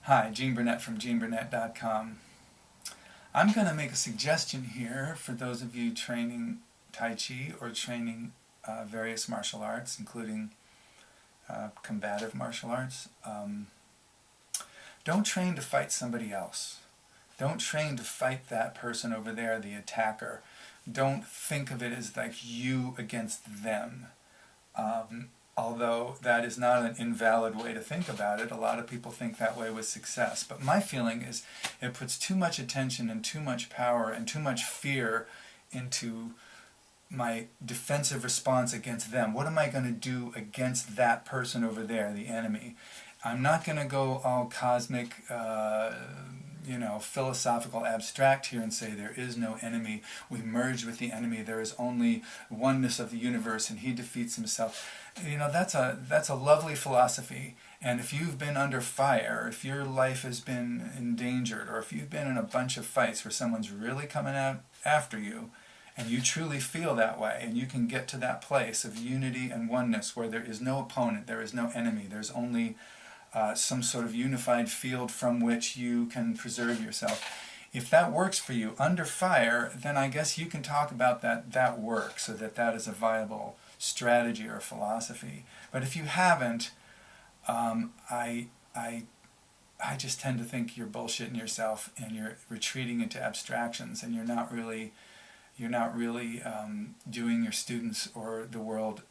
Hi, Gene Burnett from GeneBurnett.com. I'm going to make a suggestion here for those of you training Tai Chi or training various martial arts, including combative martial arts. Don't train to fight somebody else. Don't train to fight that person over there, the attacker. Don't think of it as like you against them. Although that is not an invalid way to think about it. A lot of people think that way with success. But my feeling is it puts too much attention and too much power and too much fear into my defensive response against them. What am I going to do against that person over there, the enemy? I'm not going to go all cosmic, philosophical abstract here and say there is no enemy. We merge with the enemy. There is only oneness of the universe and he defeats himself. That's a lovely philosophy. And if you've been under fire, if your life has been endangered, or if you've been in a bunch of fights where someone's really coming out after you, and you truly feel that way, and you can get to that place of unity and oneness where there is no opponent, there is no enemy, there's only some sort of unified field from which you can preserve yourself. If that works for you under fire, then I guess you can talk about that work, so that is a viable strategy or philosophy. But if you haven't, I just tend to think you're bullshitting yourself and you're retreating into abstractions, and you're not really doing your students or the world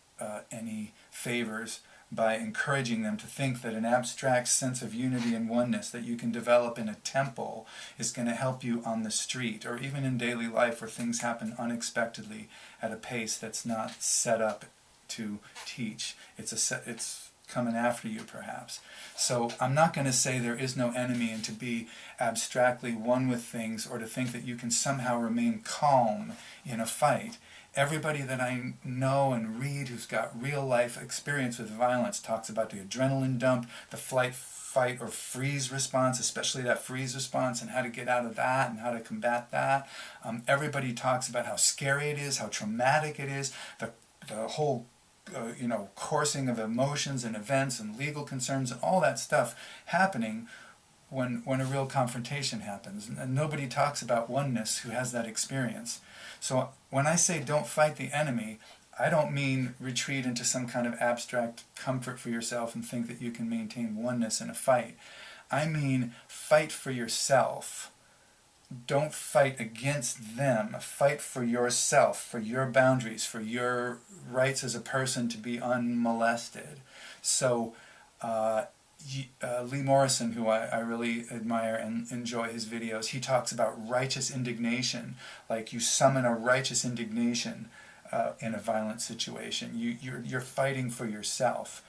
any favors by encouraging them to think that an abstract sense of unity and oneness that you can develop in a temple is going to help you on the street or even in daily life where things happen unexpectedly at a pace that's not set up to teach. It's coming after you, perhaps. So I'm not going to say there is no enemy and to be abstractly one with things or to think that you can somehow remain calm in a fight. Everybody that I know and read who's got real life experience with violence talks about the adrenaline dump, the flight, fight, or freeze response, especially that freeze response, and how to get out of that and how to combat that. Everybody talks about how scary it is, how traumatic it is, the whole coursing of emotions and events and legal concerns and all that stuff happening when a real confrontation happens. And nobody talks about oneness who has that experience. So when I say don't fight the enemy, I don't mean retreat into some kind of abstract comfort for yourself and think that you can maintain oneness in a fight. I mean fight for yourself. Don't fight against them. Fight for yourself, for your boundaries, for your rights as a person to be unmolested. So Lee Morrison, who I really admire and enjoy his videos, he talks about righteous indignation, like you summon a righteous indignation in a violent situation. You're fighting for yourself.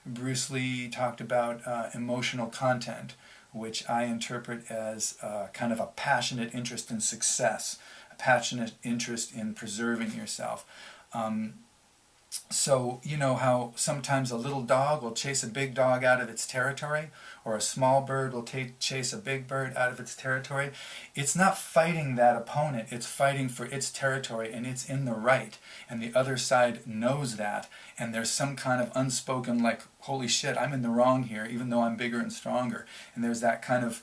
Bruce Lee talked about emotional content, which I interpret as kind of a passionate interest in success, a passionate interest in preserving yourself. So you know how sometimes a little dog will chase a big dog out of its territory, or a small bird will chase a big bird out of its territory? It's not fighting that opponent, it's fighting for its territory, and it's in the right, and the other side knows that, and there's some kind of unspoken like, holy shit, I'm in the wrong here, even though I'm bigger and stronger. And there's that kind of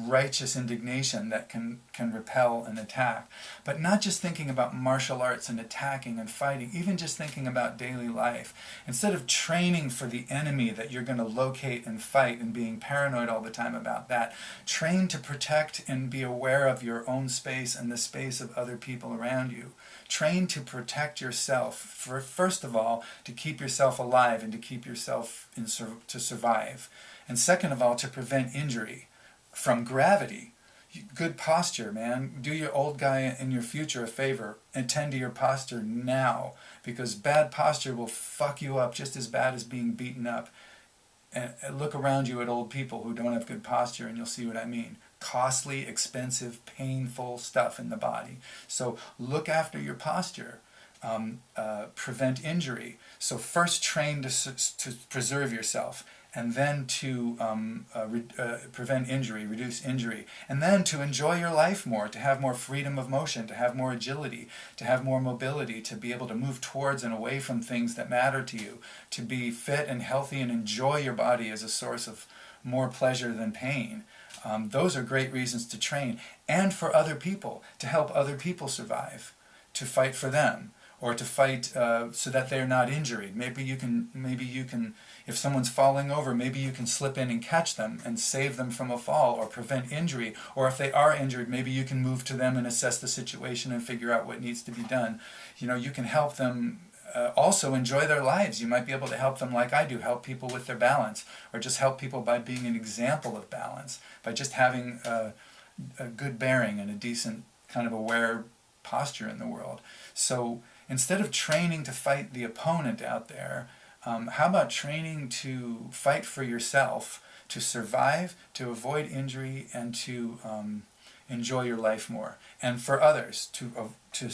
righteous indignation that can repel an attack. But not just thinking about martial arts and attacking and fighting, even just thinking about daily life. Instead of training for the enemy that you're going to locate and fight and being paranoid all the time about that, train to protect and be aware of your own space and the space of other people around you. Train to protect yourself, first of all, to keep yourself alive and to keep yourself to survive. And second of all, to prevent injury from gravity. Good posture, man. Do your old guy in your future a favor and tend to your posture now, because bad posture will fuck you up just as bad as being beaten up. And look around you at old people who don't have good posture and you'll see what I mean. Costly, expensive, painful stuff in the body. So look after your posture. Prevent injury. So first train to preserve yourself, and then to prevent injury, reduce injury, and then to enjoy your life more, to have more freedom of motion, to have more agility, to have more mobility, to be able to move towards and away from things that matter to you, to be fit and healthy and enjoy your body as a source of more pleasure than pain. Those are great reasons to train, and for other people, to help other people survive, to fight for them, or to fight so that they're not injured. Maybe you can, if someone's falling over, maybe you can slip in and catch them and save them from a fall or prevent injury. Or if they are injured, maybe you can move to them and assess the situation and figure out what needs to be done. You can help them also enjoy their lives. You might be able to help them like I do, help people with their balance, or just help people by being an example of balance, by just having a good bearing and a decent kind of aware posture in the world. So instead of training to fight the opponent out there, how about training to fight for yourself, to survive, to avoid injury, and to enjoy your life more, and for others to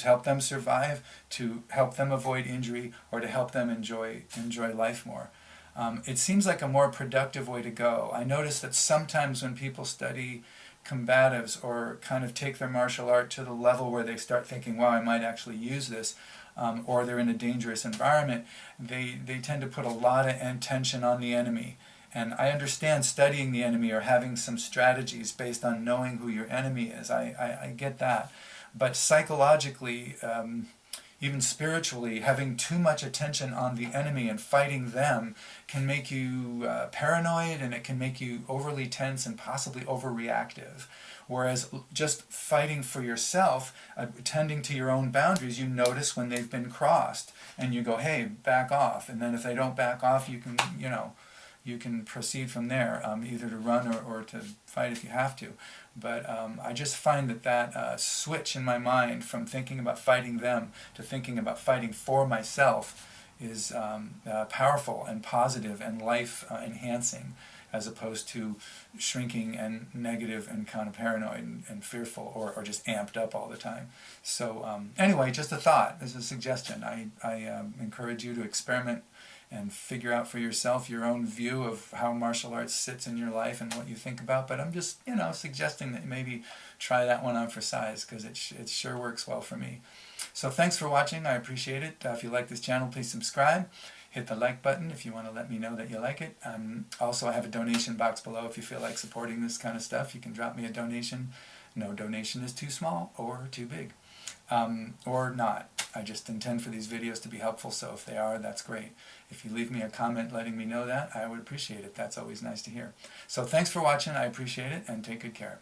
help them survive, to help them avoid injury, or to help them enjoy life more. It seems like a more productive way to go. I notice that sometimes when people study combatives or kind of take their martial art to the level where they start thinking, wow, I might actually use this, or they're in a dangerous environment, they tend to put a lot of attention on the enemy. And I understand studying the enemy or having some strategies based on knowing who your enemy is. I get that. But psychologically, even spiritually, having too much attention on the enemy and fighting them can make you paranoid, and it can make you overly tense and possibly overreactive. Whereas just fighting for yourself, attending to your own boundaries, you notice when they've been crossed, and you go, hey, back off. And then if they don't back off, you can, you can proceed from there, either to run or to fight if you have to. But I just find that switch in my mind from thinking about fighting them to thinking about fighting for myself is powerful and positive and life-enhancing, as opposed to shrinking and negative and kind of paranoid and fearful, or just amped up all the time. So anyway, just a thought, as a suggestion. I encourage you to experiment and figure out for yourself your own view of how martial arts sits in your life and what you think about. But I'm just, suggesting that maybe try that one on for size, because it sure works well for me. So thanks for watching. I appreciate it. If you like this channel, please subscribe. Hit the like button if you want to let me know that you like it. Also, I have a donation box below if you feel like supporting this kind of stuff. You can drop me a donation. No donation is too small or too big. Or not. I just intend for these videos to be helpful, so if they are, that's great. If you leave me a comment letting me know that, I would appreciate it. That's always nice to hear. So thanks for watching. I appreciate it, and take good care.